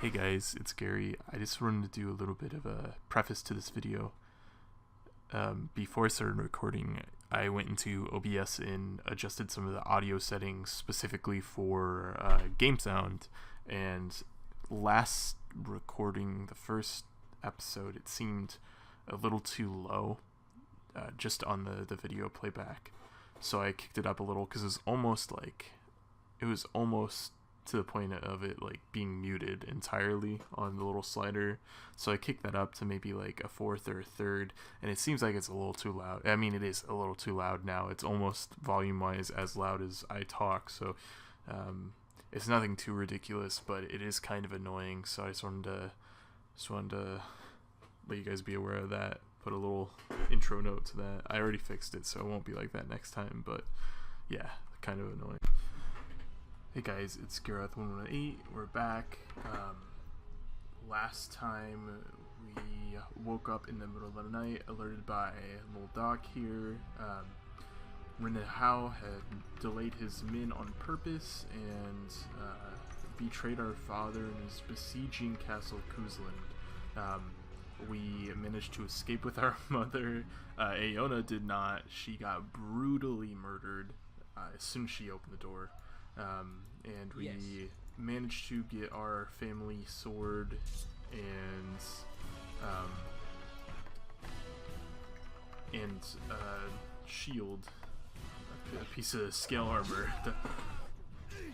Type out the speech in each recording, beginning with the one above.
Hey guys, it's Gary. I just wanted to do a little bit of a preface to this video. Before I started recording, I went into OBS and adjusted some of the audio settings specifically for game sound. And last recording, the first episode, it seemed a little too low just on the video playback. So I kicked it up a little because it was almost to the point of it like being muted entirely on the little slider. So I kicked that up to maybe like a fourth or a third, and it seems like it's a little too loud. I mean, it is a little too loud now. It's almost volume wise as loud as I talk, so it's nothing too ridiculous, but it is kind of annoying. So I just wanted to let you guys be aware of that, put a little intro note to that. I already fixed it, so it won't be like that next time, but yeah, kind of annoying. Hey guys, it's Gareth118. We're back. Last time we woke up in the middle of the night, alerted by little Doc here. Rinna Howe had delayed his men on purpose and betrayed our father and is besieging Castle Kuzland. We managed to escape with our mother. Aona did not. She got brutally murdered as soon as she opened the door. And we managed to get our family sword and shield, a piece of scale armor.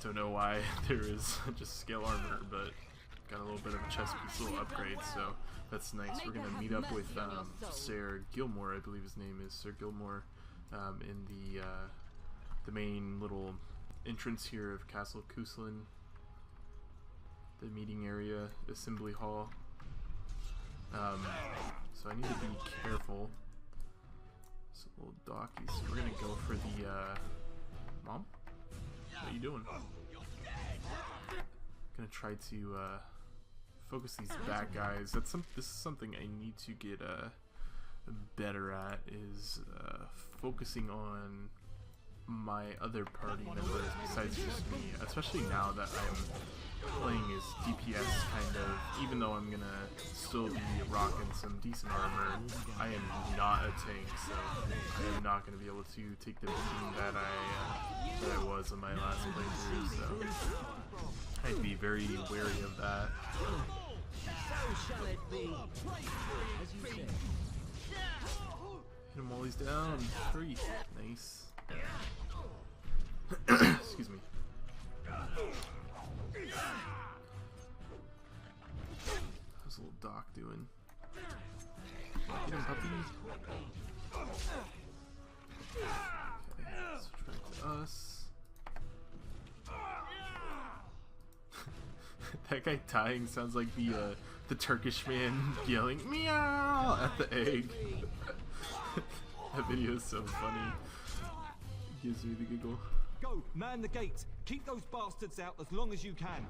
Don't know why there is just scale armor, but got a little bit of a chest piece, little upgrade, so that's nice. We're gonna meet up with Sir Gilmore, I believe his name is Sir Gilmore, in the main little entrance here of Castle Kuzland, the meeting area, assembly hall. So I need to be careful. So little Dockies. We're gonna go for the Mom? What are you doing? Gonna try to focus these bad guys. This is something I need to get better at, is focusing on my other party members besides just me, especially now that I'm playing as DPS kind of. Even though I'm gonna still be rocking some decent armor, I am not a tank, so I am not gonna be able to take the beating that I was in my last playthrough, so I'd be very wary of that. Hit him while he's down. 3. Nice. Excuse me. How's little Doc doing? Get him, puppy. Okay, switch back to us. That guy dying sounds like the Turkish man yelling meow at the egg. That video is so funny. Gives me the giggle. Go, man the gates. Keep those bastards out as long as you can.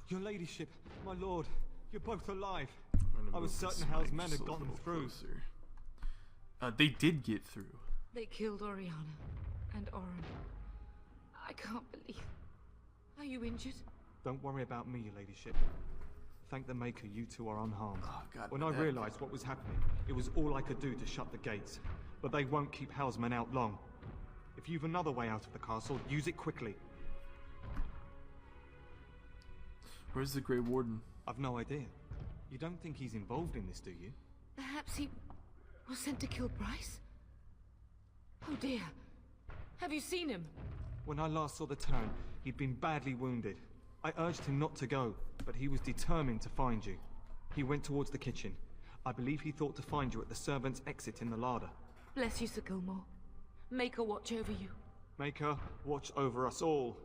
Your ladyship, my lord, you're both alive. I was certain Hal's men had gotten through. They did get through. They killed Oriana and Oren. I can't believe. Are you injured? Don't worry about me, your ladyship. Thank the Maker, you two are unharmed. Oh, God, when I realized what was happening, it was all I could do to shut the gates. But they won't keep Hal's men out long. If you've another way out of the castle, use it quickly. Where's the Grey Warden? I've no idea. You don't think he's involved in this, do you? Perhaps he was sent to kill Bryce? Oh dear. Have you seen him? When I last saw the town, he'd been badly wounded. I urged him not to go, but he was determined to find you. He went towards the kitchen. I believe he thought to find you at the servants' exit in the larder. Bless you, Sir Gilmore. Make her watch over you. Make her watch over us all.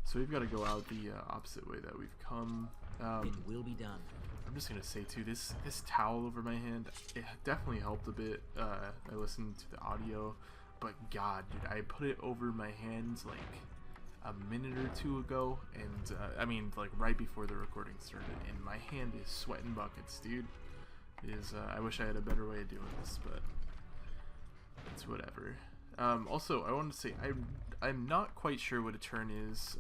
So we've got to go out the opposite way that we've come. It will be done. I'm just gonna say too, this towel over my hand, it definitely helped a bit. I listened to the audio, but God, dude, I put it over my hands like a minute or two ago, and I mean like right before the recording started, and my hand is sweating buckets, dude. It is. I wish I had a better way of doing this, but it's whatever. Also, I wanted to say I'm not quite sure what a turn is.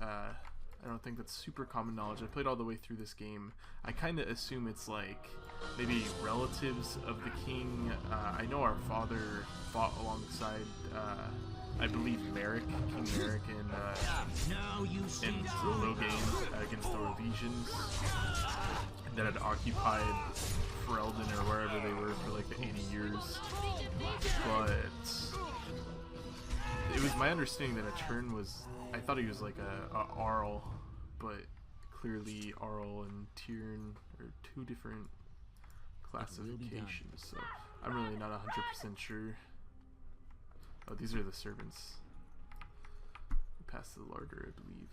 I don't think that's super common knowledge. I played all the way through this game. I kind of assume it's like maybe relatives of the king. I know our father fought alongside, I believe, Merrick, King Merrick, in the low game against the Rhodesians that had occupied Ferelden or wherever they were for like the 80 years. But it was my understanding that a turn was, I thought he was like a Arl, but clearly Arl and Tyrn are two different classifications, so I'm really not 100% sure. Oh, these are the servants. We passed the larder, I believe.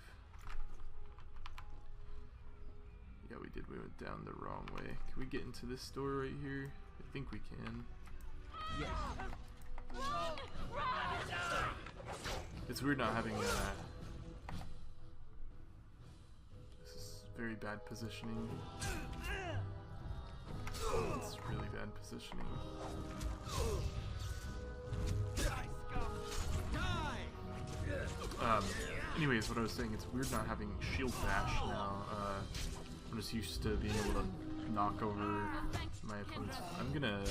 Yeah, we did. We went down the wrong way. Can we get into this door right here? I think we can. Yes. It's weird not having this is very bad positioning. It's really bad positioning. Anyways, what I was saying, it's weird not having shield bash now. I'm just used to being able to knock over my opponents. I'm gonna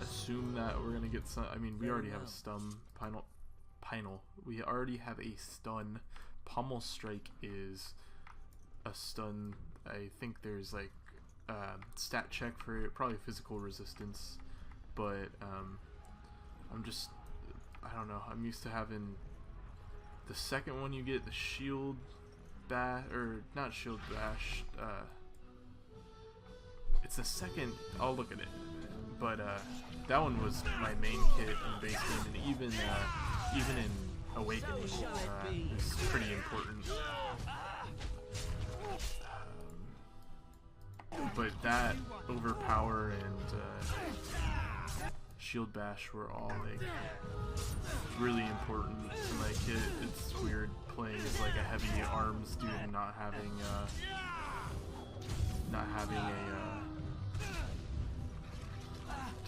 assume that we're gonna get some. I mean, we already have a stun. Pinal. We already have a stun. Pommel Strike is a stun. I think there's like stat check for it, probably physical resistance, but I don't know. I'm used to having the second one. You get the shield bash, or not shield bash. It's the second. I'll look at it, but that one was my main kit in base game, and even in Awakening, it's pretty important. But that, Overpower, and Shield Bash were all like really important to my kit. It's weird playing as like a heavy arms dude and not having a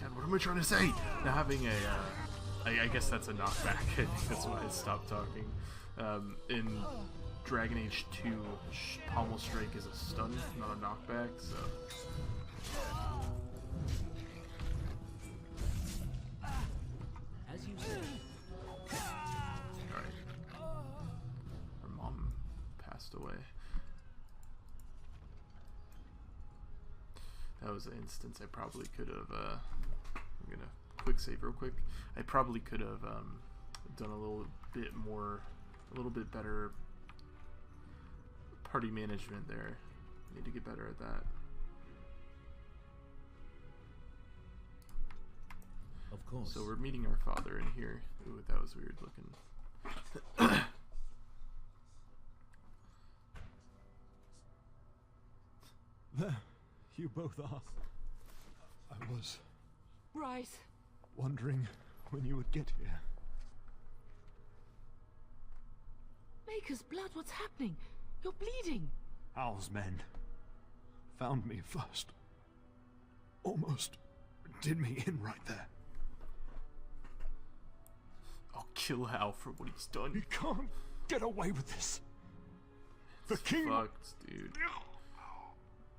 God, what am I trying to say? Not having a I guess that's a knockback. I think that's why I stopped talking. In Dragon Age 2, Pommel Strike is a stun, not a knockback, so... As you say. Alright. Our mom passed away. That was an instance I probably could have, I'm gonna quick save real quick. I probably could have done a little bit better party management there. I need to get better at that. Of course. So we're meeting our father in here. Ooh, that was weird looking. There, you both are. I was Bryce. wondering when you would get here. Maker's blood, what's happening? You're bleeding. Hal's men found me first. Almost did me in right there. I'll kill Hal for what he's done. You can't get away with this. The It's king. fucked, dude.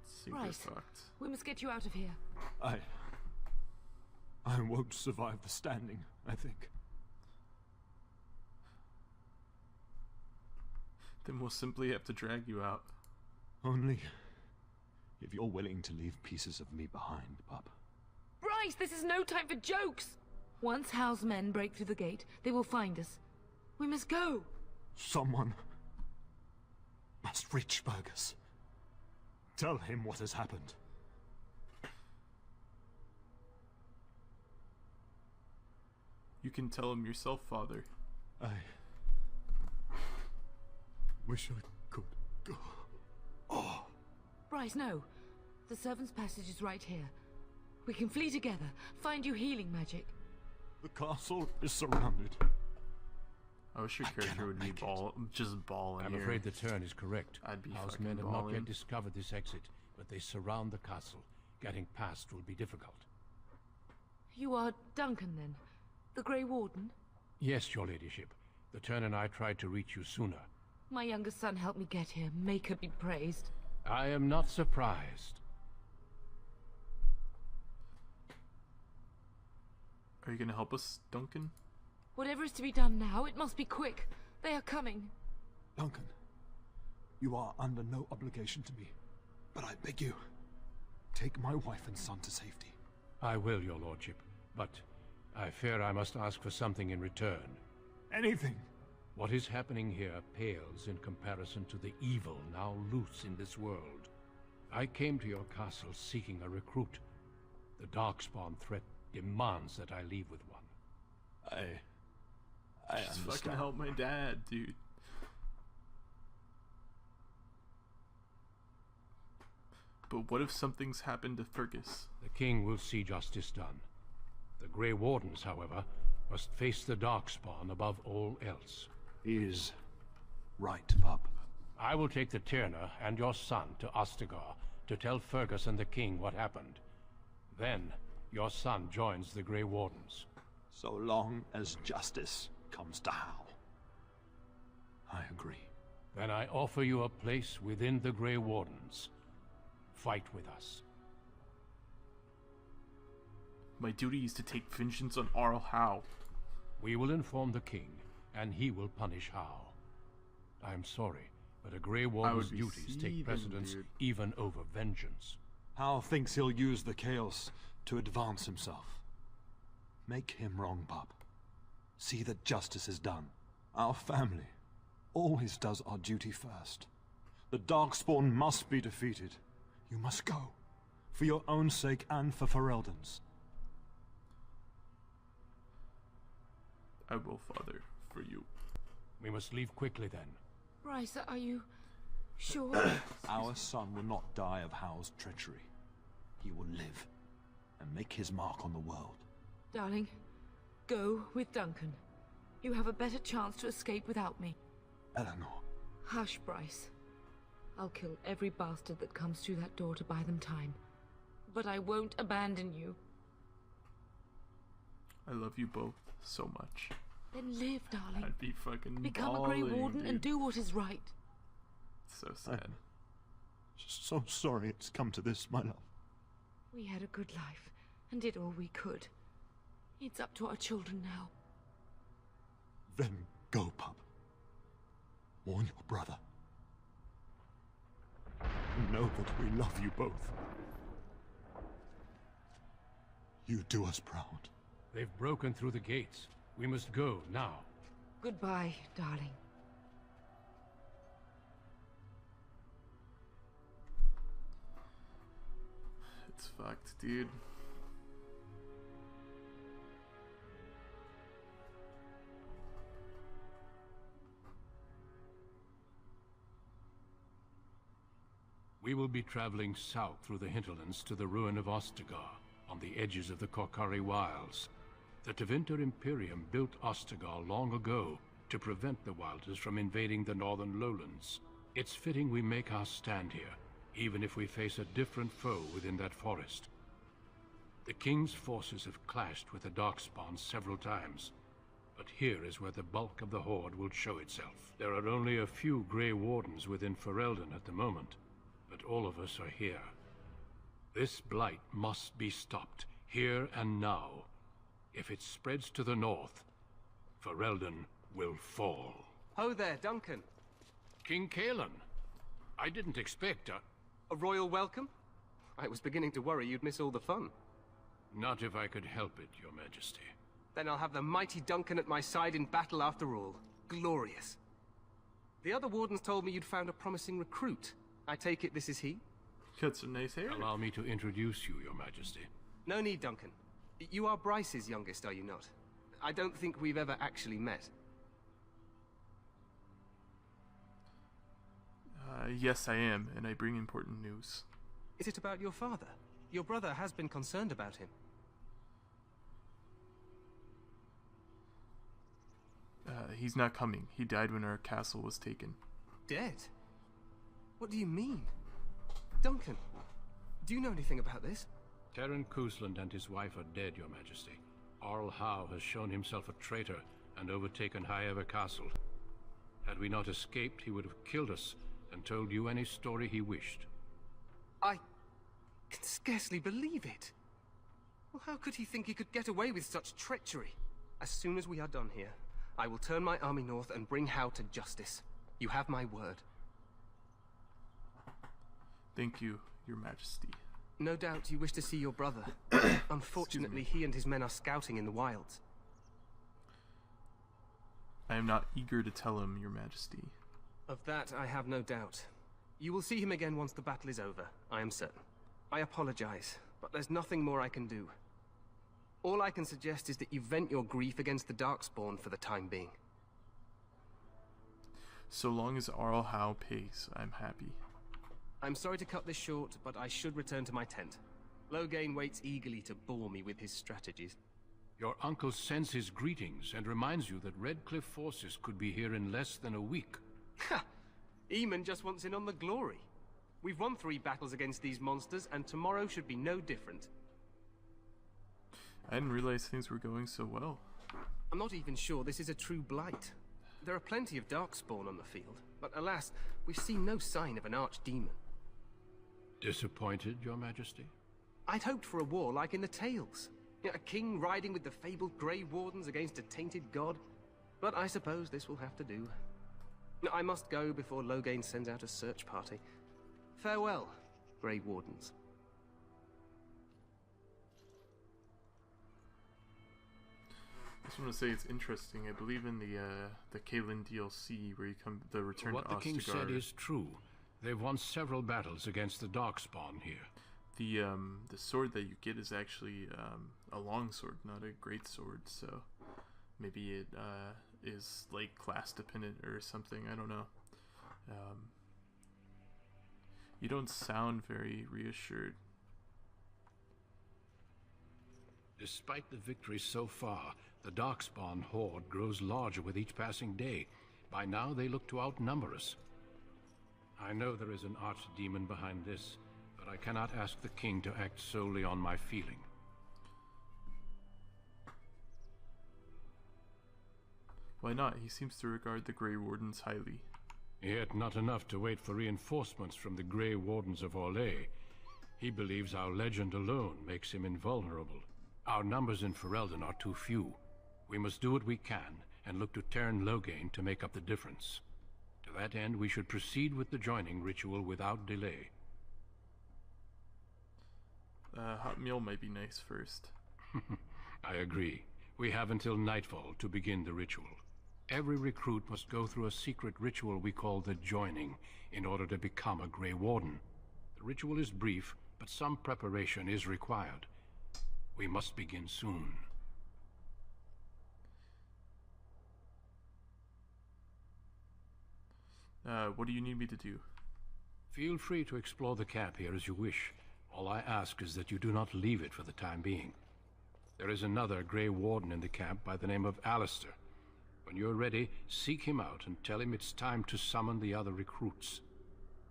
Super Right. fucked. We must get you out of here. I won't survive the standing, I think. Then we'll simply have to drag you out. Only if you're willing to leave pieces of me behind, pup. Bryce, this is no time for jokes! Once Hal's men break through the gate, they will find us. We must go. Someone must reach Burgess. Tell him what has happened. You can tell him yourself, Father. I wish I could go. Oh, Bryce, no. The servants' passage is right here. We can flee together, find you healing magic. the castle is surrounded. I wish your character would be just balling I'm here. afraid the turn is correct. I'd be House fucking men have not balling. yet discovered this exit, but they surround the castle. Getting past will be difficult. You are Duncan, then? The Grey Warden? Yes, your ladyship. The turn and I tried to reach you sooner. My younger son helped me get here. Make her be praised. I am not surprised. Are you gonna help us, Duncan? Whatever is to be done now, it must be quick. They are coming. Duncan, you are under no obligation to me, but I beg you, take my wife and son to safety. I will, your lordship, but I fear I must ask for something in return. Anything. What is happening here pales in comparison to the evil now loose in this world. I came to your castle seeking a recruit. The Darkspawn threat demands that I leave with one. I Just understand. fucking help my dad, dude. But what if something's happened to Fergus? The king will see justice done. The Grey Wardens, however, must face the Darkspawn above all else. He is right, pup. I will take the Tyrna and your son to Ostagar to tell Fergus and the king what happened. Then, your son joins the Grey Wardens. So long as justice comes to Hal. I agree. Then I offer you a place within the Grey Wardens. Fight with us. My duty is to take vengeance on Arl Howe. We will inform the king, and he will punish Howe. I am sorry, but a Grey Warden's duties take precedence dude. even over vengeance. Hal thinks he'll use the chaos to advance himself. Make him wrong, pup. See that justice is done. Our family always does our duty first. The Darkspawn must be defeated. You must go. For your own sake and for Ferelden's. I will, Father, for you. We must leave quickly then. Bryce, are you sure? Our son will not die of Hal's treachery. He will live and make his mark on the world. Darling, go with Duncan. You have a better chance to escape without me. Eleanor. Hush, Bryce. I'll kill every bastard that comes through that door to buy them time. But I won't abandon you. I love you both so much. Then live, darling. I'd be fucking Become a Grey bawling, Warden dude. and do what is right. So sad. So sorry it's come to this, my love. We had a good life and did all we could. It's up to our children now. Then go, pup. Warn your brother. Know that we love you both. You do us proud. They've broken through the gates. We must go now. Goodbye, darling. It's fucked, dude. We will be traveling south through the hinterlands to the ruin of Ostagar, on the edges of the Korkari Wilds. The Tevinter Imperium built Ostagar long ago to prevent the Wilders from invading the northern lowlands. It's fitting we make our stand here, even if we face a different foe within that forest. The King's forces have clashed with the Darkspawn several times, but here is where the bulk of the Horde will show itself. There are only a few Grey Wardens within Ferelden at the moment, but all of us are here. This blight must be stopped, here and now. If it spreads to the north, Ferelden will fall. Ho there, Duncan. King Kaelan, I didn't expect A royal welcome? I was beginning to worry you'd miss all the fun. Not if I could help it, Your Majesty. Then I'll have the mighty Duncan at my side in battle after all. Glorious. The other wardens told me you'd found a promising recruit. I take it this is he? Got some nice hair. Allow me to introduce you, Your Majesty. No need, Duncan. You are Bryce's youngest, are you not? I don't think we've ever actually met. Yes, I am, and I bring important news. Is it about your father? Your brother has been concerned about him. He's not coming. He died when our castle was taken. Dead? What do you mean? Duncan, do you know anything about this? Terran Cousland and his wife are dead, Your Majesty. Arl Howe has shown himself a traitor and overtaken High Ever Castle. Had we not escaped, he would have killed us and told you any story he wished. I can scarcely believe it. Well, how could he think he could get away with such treachery? As soon as we are done here, I will turn my army north and bring Hao to justice. You have my word. Thank you, Your Majesty. No doubt you wish to see your brother. Unfortunately, he and his men are scouting in the wilds. I am not eager to tell him, Your Majesty. Of that, I have no doubt. You will see him again once the battle is over, I am certain. I apologize, but there's nothing more I can do. All I can suggest is that you vent your grief against the Darkspawn for the time being. So long as Arl Howe pays, I'm happy. I'm sorry to cut this short, but I should return to my tent. Loghain waits eagerly to bore me with his strategies. Your uncle sends his greetings and reminds you that Redcliffe forces could be here in less than a week. Ha! Eamon just wants in on the glory. We've won 3 battles against these monsters, and tomorrow should be no different. I didn't realize things were going so well. I'm not even sure this is a true blight. There are plenty of Darkspawn on the field, but alas, we've seen no sign of an archdemon. Disappointed, Your Majesty? I'd hoped for a war like in the tales. A king riding with the fabled Grey Wardens against a tainted god. But I suppose this will have to do. I must go before Loghain sends out a search party. Farewell, Grey Wardens. I just want to say it's interesting. I believe in the Kaelin DLC where you come the return What to the Ostagar. king said is true. They've won several battles against the Darkspawn here. The sword that you get is actually a long sword, not a great sword. So maybe it is like class dependent or something. I don't know. You don't sound very reassured. Despite the victory so far, the Darkspawn horde grows larger with each passing day. By now, they look to outnumber us. I know there is an archdemon behind this, but I cannot ask the king to act solely on my feeling. Why not? He seems to regard the Grey Wardens highly. Yet not enough to wait for reinforcements from the Grey Wardens of Orlais. He believes our legend alone makes him invulnerable. Our numbers in Ferelden are too few. We must do what we can, and look to turn Loghain to make up the difference. To that end, we should proceed with the joining ritual without delay. Hot meal might be nice first. I agree. We have until nightfall to begin the ritual. Every recruit must go through a secret ritual we call the joining in order to become a Grey Warden. The ritual is brief, but some preparation is required. We must begin soon. What do you need me to do? Feel free to explore the camp here as you wish. All I ask is that you do not leave it for the time being. There is another Grey Warden in the camp by the name of Alistair. When you're ready, seek him out and tell him it's time to summon the other recruits.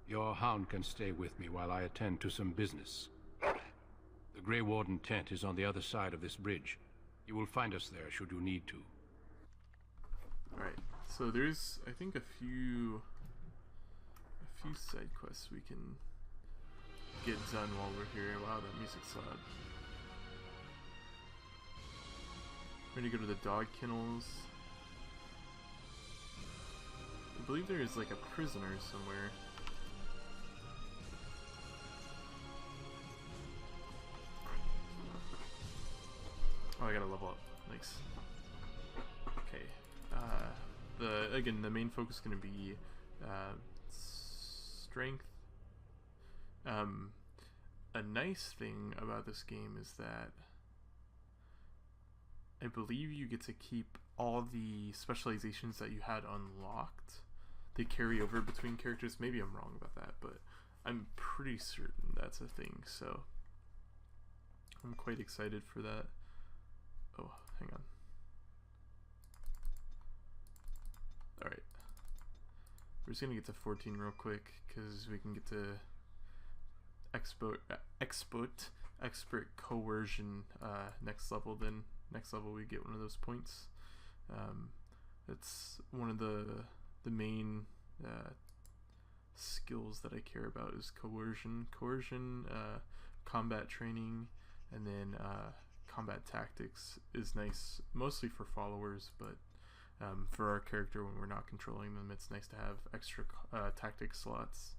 Your hound can stay with me while I attend to some business. The Grey Warden tent is on the other side of this bridge. You will find us there should you need to. Alright, so there's, I think, a few side quests we can get done while we're here. Wow, that music's loud. We're gonna go to the dog kennels. I believe there is like a prisoner somewhere. Oh, I gotta level up. Nice. Okay. The main focus is gonna be strength. A nice thing about this game is that I believe you get to keep all the specializations that you had unlocked. They carry over between characters. Maybe I'm wrong about that, but I'm pretty certain that's a thing, so I'm quite excited for that. Oh, hang on. Alright. We're just gonna get to 14 real quick, because we can get to expert coercion next level. Then next level we get one of those points. It's one of the the main skills that I care about is coercion, combat training, and then combat tactics is nice mostly for followers, but for our character when we're not controlling them, it's nice to have extra tactic slots.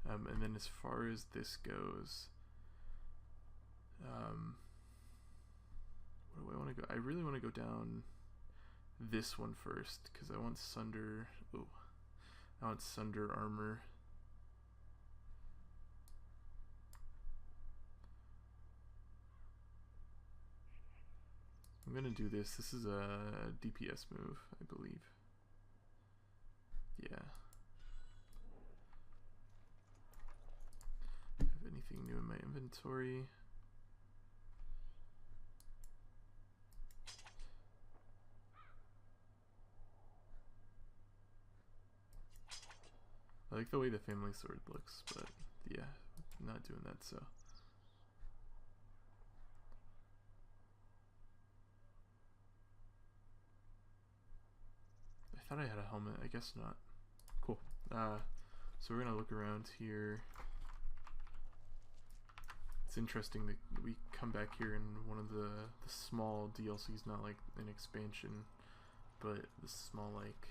And then as far as this goes, where do I want to go? I really want to go down this one first because I want Sunder. Oh, I want Sunder armor. I'm gonna do this. This is a DPS move, I believe. Yeah. Have anything new in my inventory? I like the way the family sword looks, but yeah, not doing that, so. I thought I had a helmet, I guess not. Cool. So we're gonna look around here. It's interesting that we come back here in one of the small DLCs, not like an expansion, but the small like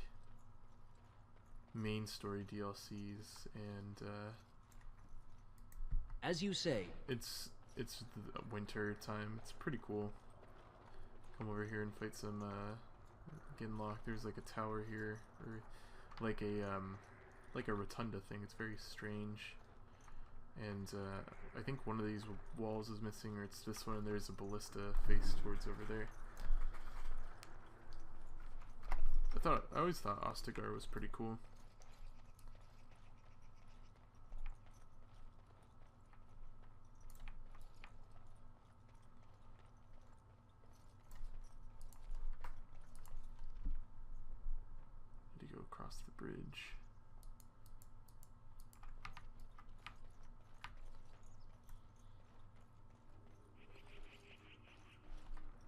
main story DLCs, and as you say, it's the winter time. It's pretty cool. Come over here and fight some Ginlock. There's like a tower here, or like a rotunda thing. It's very strange. And I think one of these walls is missing, or it's this one, and there's a ballista face towards over there. I always thought Ostagar was pretty cool. Need to go across the bridge.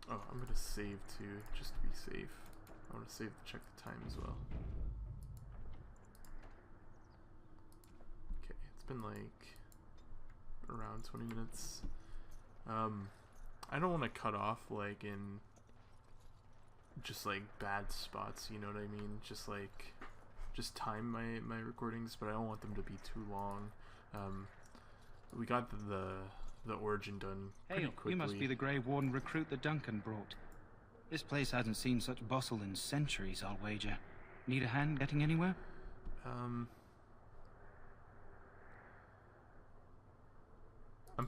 Oh, I'm gonna save too, just to be safe. I want to save to check the time as well. Okay, it's been like around 20 minutes. I don't want to cut off like in just like bad spots, you know what I mean? Just time my recordings, but I don't want them to be too long. We got the origin done pretty quickly. You must be the Grey Warden recruit that Duncan brought. This place hasn't seen such bustle in centuries, I'll wager. Need a hand getting anywhere? I'm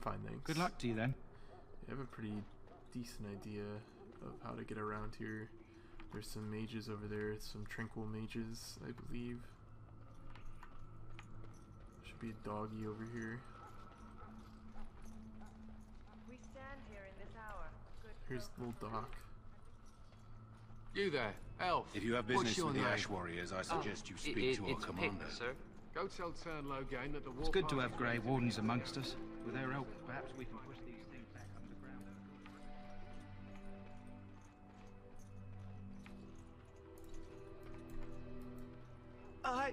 fine, thanks. Good luck to you then. I have a pretty decent idea of how to get around here. There's some mages over there, some tranquil mages, I believe. Should be a doggy over here. We stand here in this hour. Here's the little dock. You there, elf. If you have business with the Ash Warriors, I suggest you speak to our commander. Sir. Go tell Turnlogain that the war. It's good to have Grey Wardens amongst us. With their help, perhaps we can push these things back underground. I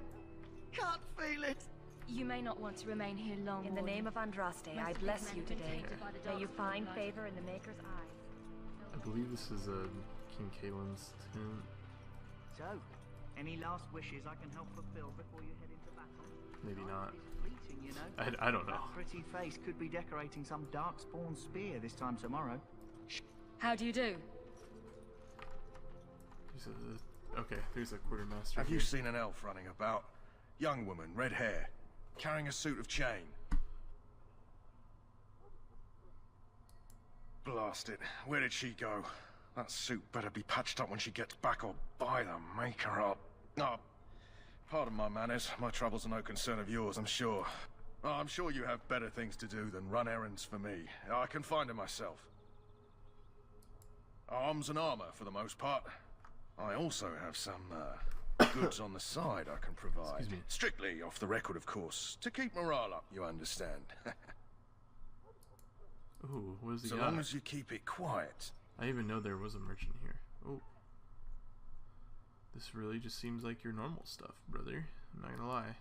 can't feel it. You may not want to remain here long. In the name of Andraste, I bless you today. May you find favor in the Maker's eyes. I believe this is King Kaelin's tent. So, any last wishes I can help fulfill before you head into battle? Maybe not. It's fleeting, you know. I don't know. That pretty face could be decorating some darkspawn spear this time tomorrow. How do you do? Okay, there's a quartermaster. Have here. you seen an elf running about? Young woman, red hair, carrying a suit of chain. Blast it. Where did she go? That suit better be patched up when she gets back, or by the maker up. Oh, pardon my manners. My troubles are no concern of yours, I'm sure. Oh, I'm sure you have better things to do than run errands for me. I can find her myself. Arms and armor, for the most part. I also have some, goods on the side I can provide. Strictly off the record, of course. To keep morale up, you understand. Ooh, what is he So long as you keep it quiet. I didn't even know there was a merchant here. Oh. This really just seems like your normal stuff, brother. I'm not gonna lie.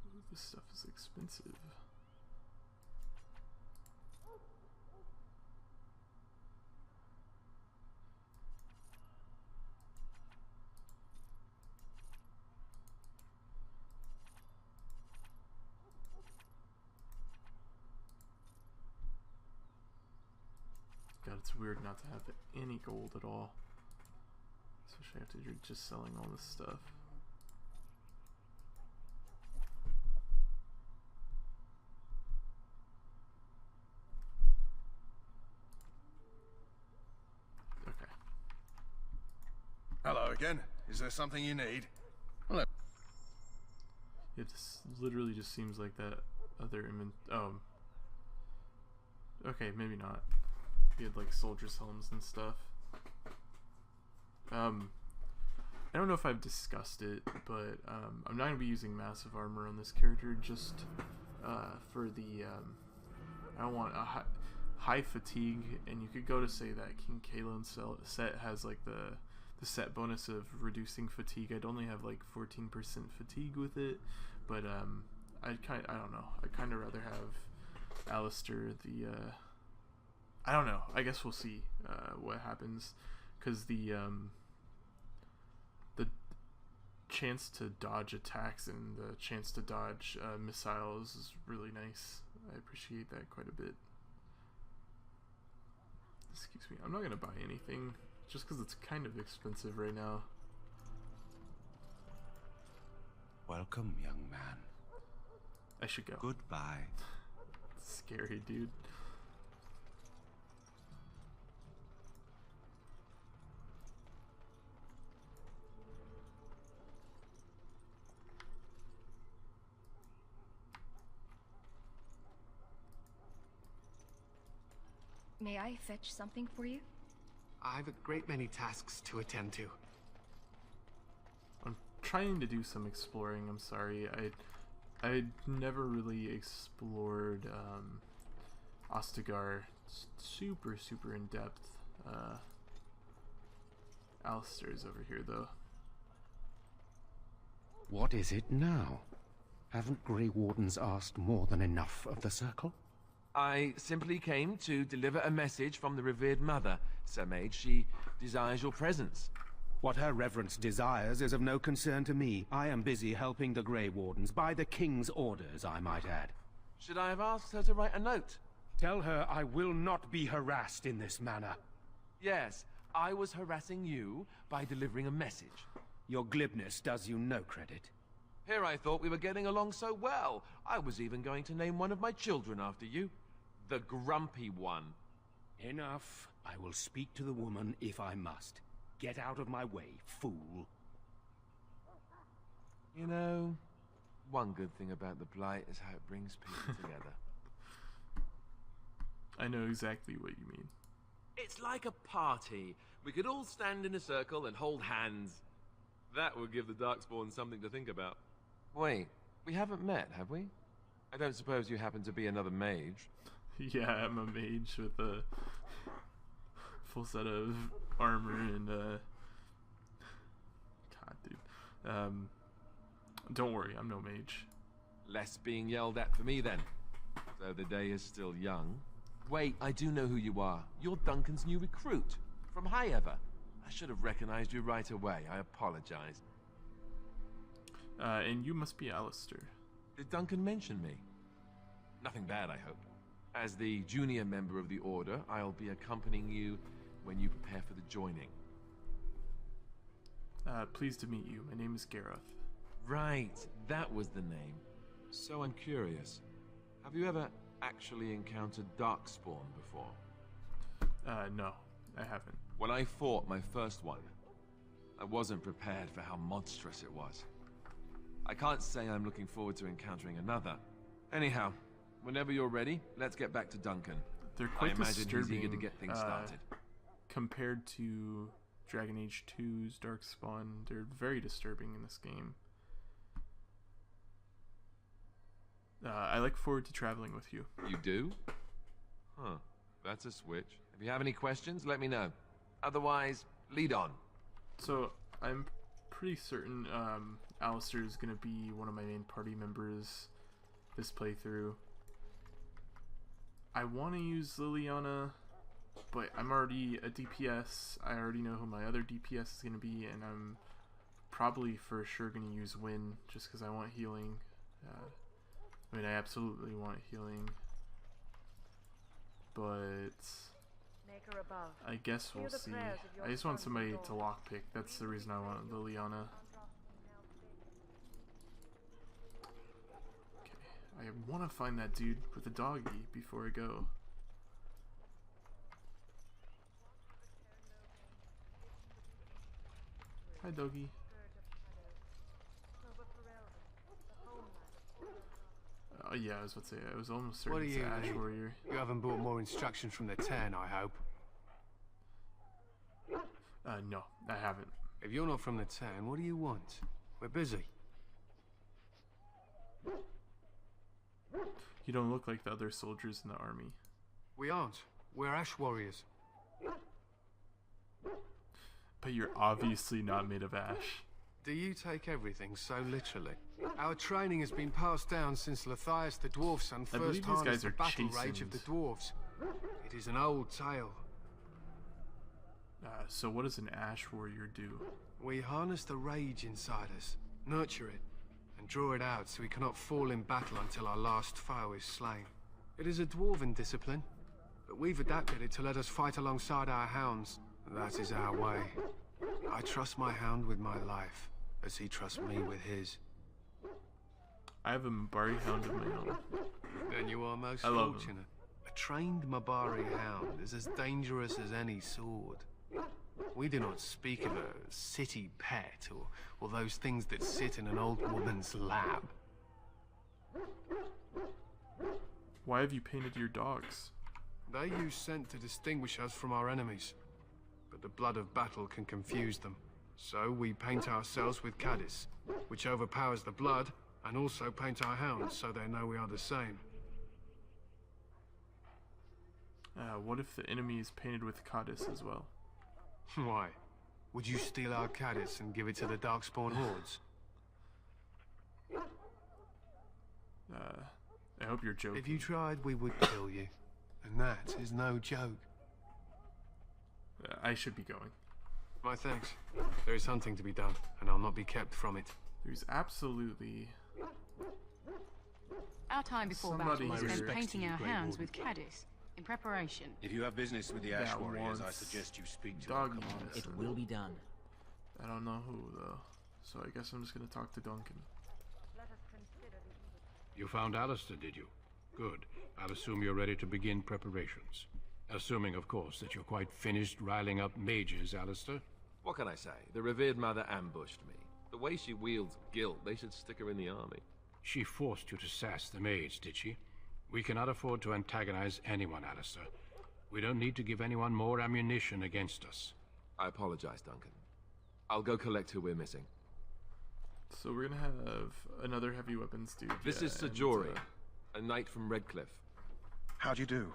Ooh, this stuff is expensive. God, it's weird not to have any gold at all. Especially after you're just selling all this stuff. Okay. Hello again. Is there something you need? Hello. It just literally just seems like that other okay, maybe not. He had like soldiers' helms and stuff. I don't know if I've discussed it, but I'm not gonna be using massive armor on this character just for the I don't want a high fatigue, and you could go to say that King Kalen set has like the set bonus of reducing fatigue. I'd only have like 14% fatigue with it, but I don't know. I'd kind of rather have Alistair. I don't know. I guess we'll see what happens, because the chance to dodge attacks and the chance to dodge missiles is really nice. I appreciate that quite a bit. Excuse me. I'm not gonna buy anything just because it's kind of expensive right now. Welcome, young man. I should go. Goodbye. Scary, dude. May I fetch something for you? I've a great many tasks to attend to. I'm trying to do some exploring. I'm sorry. I'd never really explored Ostagar super in depth. Alistair's over here though. What is it now? Haven't Grey Wardens asked more than enough of the Circle? I simply came to deliver a message from the revered mother, Sir Mage. She desires your presence. What her reverence desires is of no concern to me. I am busy helping the Grey Wardens, by the King's orders, I might add. Should I have asked her to write a note? Tell her I will not be harassed in this manner. Yes, I was harassing you by delivering a message. Your glibness does you no credit. Here I thought we were getting along so well. I was even going to name one of my children after you. The Grumpy One. Enough. I will speak to the woman if I must. Get out of my way, fool. You know, one good thing about the Blight is how it brings people together. I know exactly what you mean. It's like a party. We could all stand in a circle and hold hands. That would give the Darkspawn something to think about. Wait, we haven't met, have we? I don't suppose you happen to be another mage? Yeah, I'm a mage with a full set of armor and God, dude. Don't worry, I'm no mage. Less being yelled at for me then. Though the day is still young. Wait, I do know who you are. You're Duncan's new recruit from High Ever. I should have recognized you right away. I apologize. And you must be Alistair. Did Duncan mention me? Nothing bad, I hope. As the junior member of the Order, I'll be accompanying you when you prepare for the joining. Pleased to meet you. My name is Gareth. Right, that was the name. So I'm curious. Have you ever actually encountered Darkspawn before? No, I haven't. When I fought my first one, I wasn't prepared for how monstrous it was. I can't say I'm looking forward to encountering another. Anyhow, whenever you're ready, let's get back to Duncan. They're quite I imagine disturbing, he's eager to get things started. Compared to Dragon Age 2's Darkspawn, they're very disturbing in this game. I look forward to traveling with you. You do? Huh. That's a switch. If you have any questions, let me know. Otherwise, lead on. So I'm pretty certain Alistair is gonna be one of my main party members this playthrough. I want to use Liliana, but I'm already a DPS. I already know who my other DPS is gonna be, and I'm probably for sure gonna use Win just because I want healing. I mean, I absolutely want healing, but I guess we'll see. I just want somebody to lockpick. That's the reason I want Liliana. Okay, I want to find that dude with the doggy before I go. Hi, doggy. Oh yeah, I was about to say, I was almost certain it's Ash Warrior. You haven't brought more instructions from the town, I hope? No, I haven't. If you're not from the town, what do you want? We're busy. You don't look like the other soldiers in the army. We aren't. We're Ash Warriors. But you're obviously not made of ash. Do you take everything so literally? Our training has been passed down since Lathias the Dwarf's son first harnessed the battle rage of the dwarves. It is an old tale. So what does an Ash Warrior do? We harness the rage inside us, nurture it, and draw it out so we cannot fall in battle until our last foe is slain. It is a dwarven discipline, but we've adapted it to let us fight alongside our hounds. That is our way. I trust my hound with my life, as he trusts me with his. I have a Mabari hound of my own. Then you are most fortunate. A trained Mabari hound is as dangerous as any sword. We do not speak of a city pet or those things that sit in an old woman's lap. Why have you painted your dogs? They use scent to distinguish us from our enemies, but the blood of battle can confuse them. So we paint ourselves with Caddis, which overpowers the blood, and also paint our hounds so they know we are the same. What if the enemy is painted with Caddis as well? Why? Would you steal our Caddis and give it to the Darkspawn hordes? I hope you're joking. If you tried, we would kill you. And that is no joke. I should be going. My thanks. There is hunting to be done, and I'll not be kept from it. There's absolutely... Our time before battle is spent painting our hounds with Caddis, in preparation. If you have business with the Ash Warriors, I suggest you speak to our commander. It will be done. I don't know who, though. So I guess I'm just gonna talk to Duncan. You found Alistair, did you? Good. I'll assume you're ready to begin preparations. Assuming, of course, that you're quite finished riling up mages, Alistair. What can I say? The revered mother ambushed me. The way she wields guilt, they should stick her in the army. She forced you to sass the maids, did she? We cannot afford to antagonize anyone, Alistair. We don't need to give anyone more ammunition against us. I apologize, Duncan. I'll go collect who we're missing. So we're gonna have another heavy weapons dude. This is Sajori, a knight from Redcliffe. How'd you do?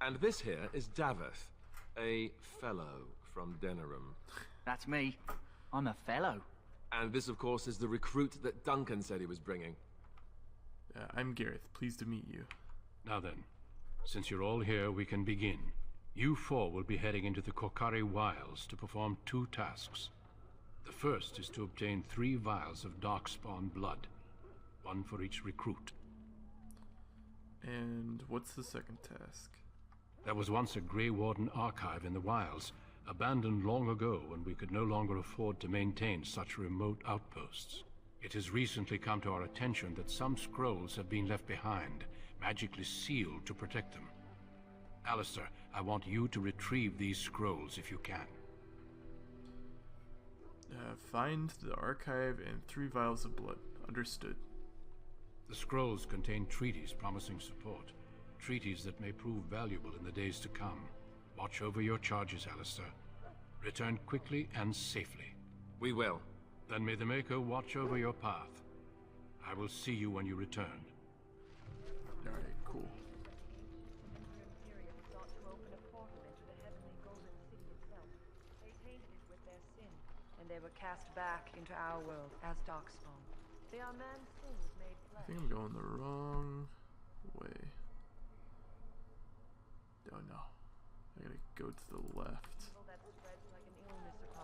And this here is Daveth, a fellow from Denerim. That's me. I'm a fellow. And this, of course, is the recruit that Duncan said he was bringing. I'm Gareth. Pleased to meet you. Now then, since you're all here, we can begin. You four will be heading into the Kokari Wilds to perform 2 tasks. The first is to obtain 3 vials of Darkspawn blood, 1 for each recruit. And what's the second task? There was once a Grey Warden archive in the wilds, abandoned long ago when we could no longer afford to maintain such remote outposts. It has recently come to our attention that some scrolls have been left behind, magically sealed to protect them. Alistair, I want you to retrieve these scrolls if you can. Find the archive and 3 vials of blood. Understood. The scrolls contain treaties promising support. Treaties that may prove valuable in the days to come. Watch over your charges, Alistair. Return quickly and safely. We will. Then may the Maker watch over your path. I will see you when you return. Alright, cool. To open a portal into the heavenly golden city itself. They tainted it with their sin, and they were cast back into our world as darkspawn. They are man's sins made I flesh. think I'm going the wrong way. Oh no. I gotta go to the left.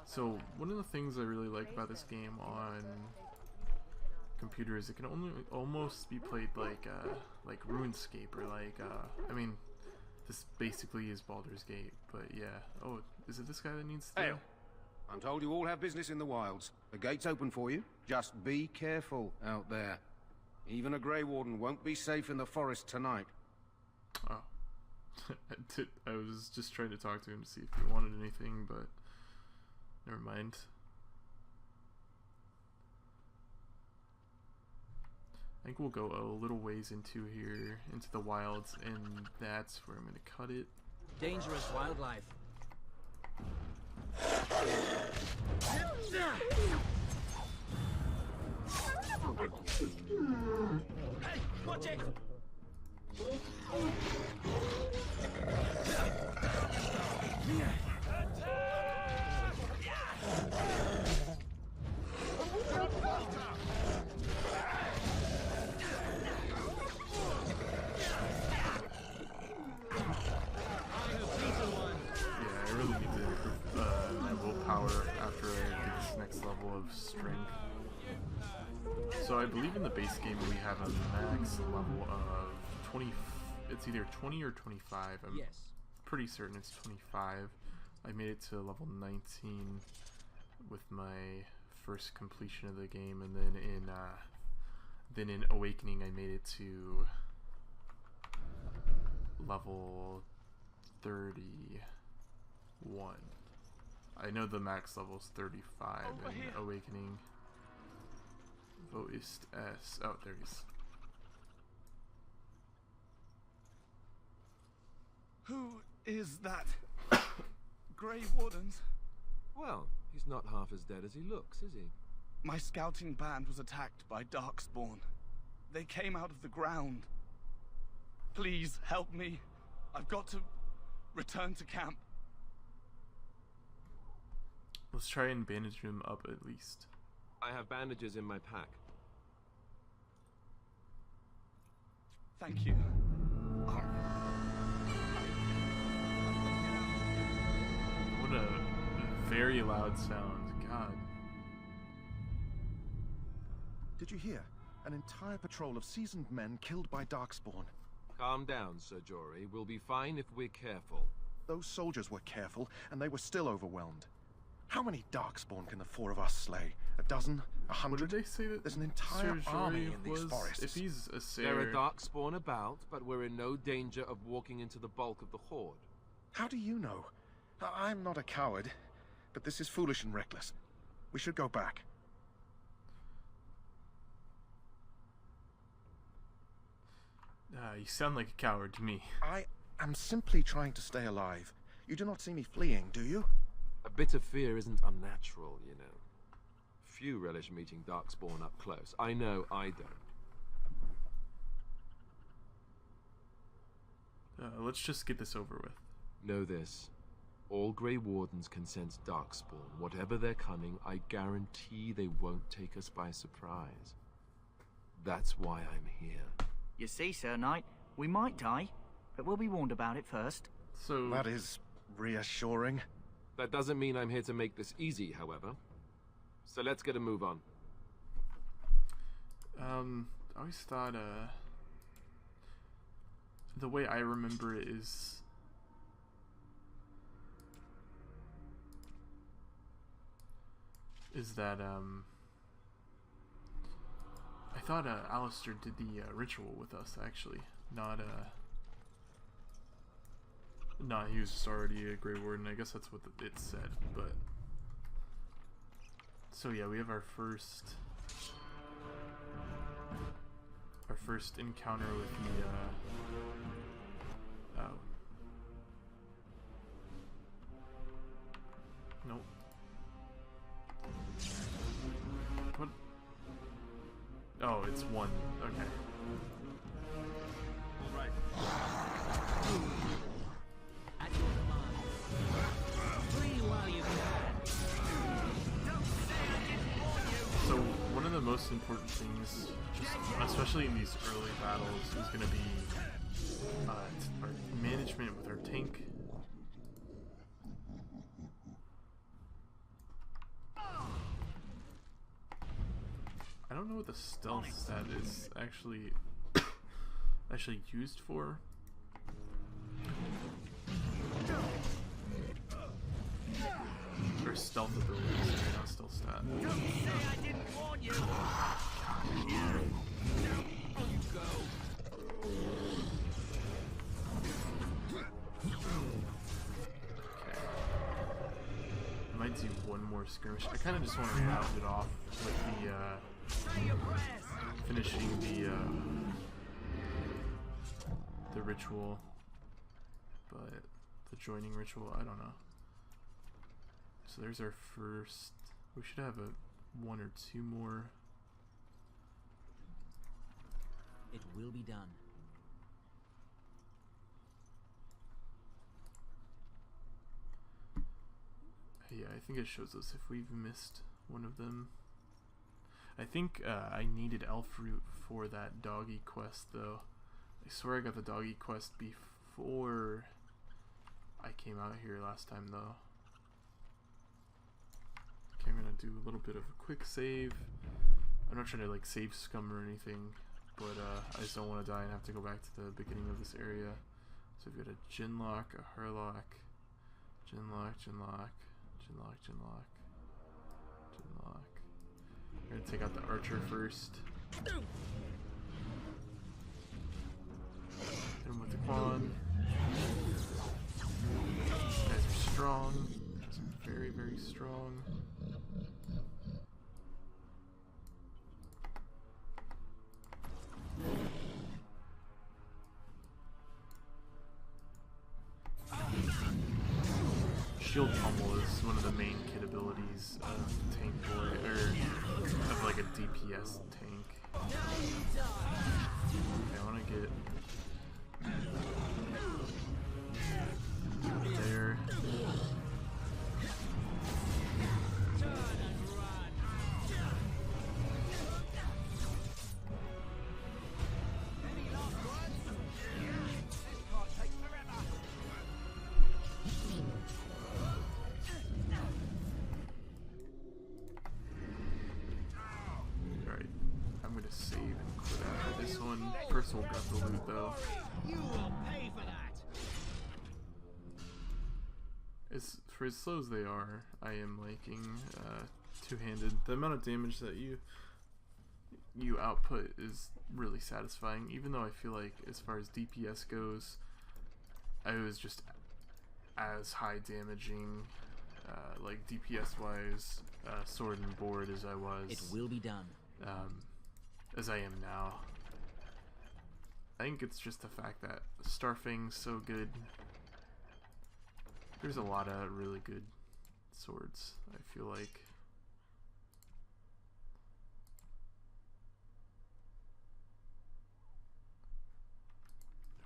So, one of the things I really like about this game on computer is it can only almost be played like RuneScape or I mean, this basically is Baldur's Gate, but yeah. Oh, is it this guy that needs to... Hey, I'm told you all have business in the wilds. The gate's open for you. Just be careful out there. Even a Grey Warden won't be safe in the forest tonight. Oh. I was just trying to talk to him to see if he wanted anything, but never mind. I think we'll go a little ways into here, into the wilds, and that's where I'm going to cut it. Dangerous wildlife. Hey, watch it! Strength. So I believe in the base game we have a max level of 20. It's either 20 or 25. I'm pretty certain it's 25. I made it to level 19 with my first completion of the game, and then in Awakening I made it to level 31. I know the max level is 35 in Awakening. Voist S. Oh, there he is. Who is that? Grey Wardens? Well, he's not half as dead as he looks, is he? My scouting band was attacked by Darkspawn. They came out of the ground. Please help me. I've got to return to camp. Let's try and bandage him up at least. I have bandages in my pack. Thank you. What a very loud sound. God. Did you hear? An entire patrol of seasoned men killed by Darkspawn. Calm down, Sir Jory. We'll be fine if we're careful. Those soldiers were careful, and they were still overwhelmed. How many Darkspawn can the four of us slay? A dozen? 100? What did they say that There's an entire army in these forests. If he's a sayer... There are Darkspawn about, but we're in no danger of walking into the bulk of the horde. How do you know? I'm not a coward, but this is foolish and reckless. We should go back. You sound like a coward to me. I am simply trying to stay alive. You do not see me fleeing, do you? A bit of fear isn't unnatural, you know. Few relish meeting Darkspawn up close. I know I don't. Let's just get this over with. Know this. All Grey Wardens can sense Darkspawn. Whatever their cunning, I guarantee they won't take us by surprise. That's why I'm here. You see, Sir Knight, we might die, but we'll be warned about it first. So... That is reassuring. That doesn't mean I'm here to make this easy, however. So let's get a move on. I always thought, the way I remember it is... that, I thought, Alistair did the, ritual with us, actually. Not, nah, he was just already a Grey Warden. I guess that's what it said, but... So yeah, we have our first encounter with the, oh. Nope. What? Oh, it's one. Okay. Right. At your command. Flee while you can. most important things, just especially in these early battles, is going to be our management with our tank. I don't know what the stealth stat is actually used for. Or stealth abilities, sorry, not stealth stat. Don't say I didn't warn you. You go. Okay. I might do one more skirmish. I kind of just want to round it off with the finishing the ritual, but the joining ritual, I don't know. So there's our first. We should have one or two more. It will be done. Yeah, I think it shows us if we've missed one of them. I think I needed elf fruit for that doggy quest though. I swear I got the doggy quest before I came out here last time though. Okay, I'm gonna do a little bit of a quick save. I'm not trying to like save scum or anything, but I just don't want to die and have to go back to the beginning of this area. So we've got a Ginlock, a Hurlock, Ginlock, Ginlock, Ginlock, Ginlock, Ginlock. We're gonna take out the archer first. Hit him with the Quan. These guys are strong. Very, very strong. Shield Pummel is one of the main kit abilities of Tank Boy, or of like a DPS tank. Okay, I want to get there. First we'll grab the loot though. You will pay for that. For as slow as they are, I am liking two-handed. The amount of damage that you output is really satisfying, even though I feel like as far as DPS goes, I was just as high damaging like DPS wise sword and board as I was. It will be done. As I am now. I think it's just the fact that Starfang's so good. There's a lot of really good swords, I feel like.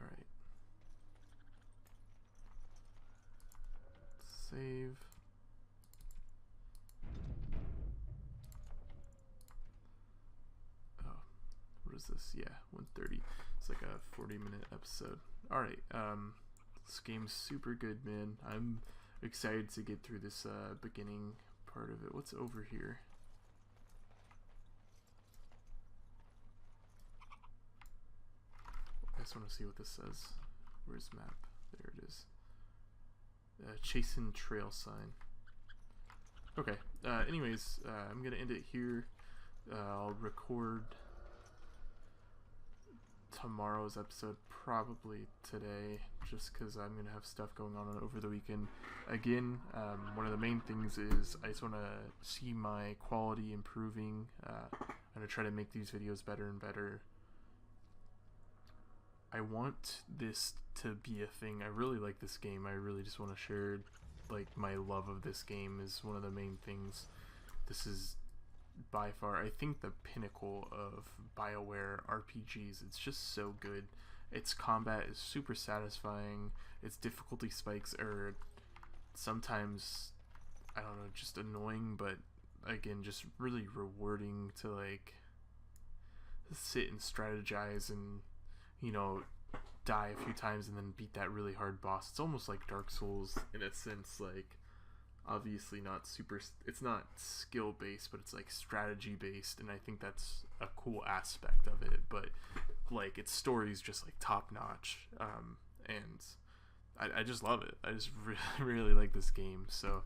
Alright. Save. Oh, what is this? Yeah, 130. It's like a 40-minute episode. Alright, this game's super good, man. I'm excited to get through this beginning part of it. What's over here? I just want to see what this says. Where's map? There it is. Chasin trail sign. Okay, anyways, I'm gonna end it here. I'll record tomorrow's episode probably today, just because I'm gonna have stuff going on over the weekend. Again, one of the main things is I just want to see my quality improving. I'm gonna try to make these videos better and better. I want this to be a thing. I really like this game. I really just want to share like my love of this game is one of the main things. This is by far, I think, the pinnacle of BioWare RPGs. It's just so good. Its combat is super satisfying. Its difficulty spikes are sometimes, I don't know, just annoying, but again, just really rewarding to like sit and strategize and, you know, die a few times and then beat that really hard boss. It's almost like Dark Souls in a sense, like obviously not super, it's not skill based, but it's like strategy based, and I think that's a cool aspect of it. But like its story is just like top notch, and I just love it. I just really like this game. So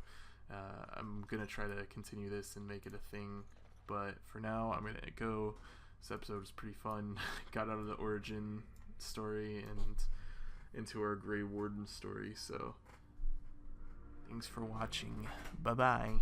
I'm gonna try to continue this and make it a thing, but for now I'm gonna go. This episode was pretty fun. Got out of the origin story and into our Grey Warden story. So thanks for watching. Bye bye.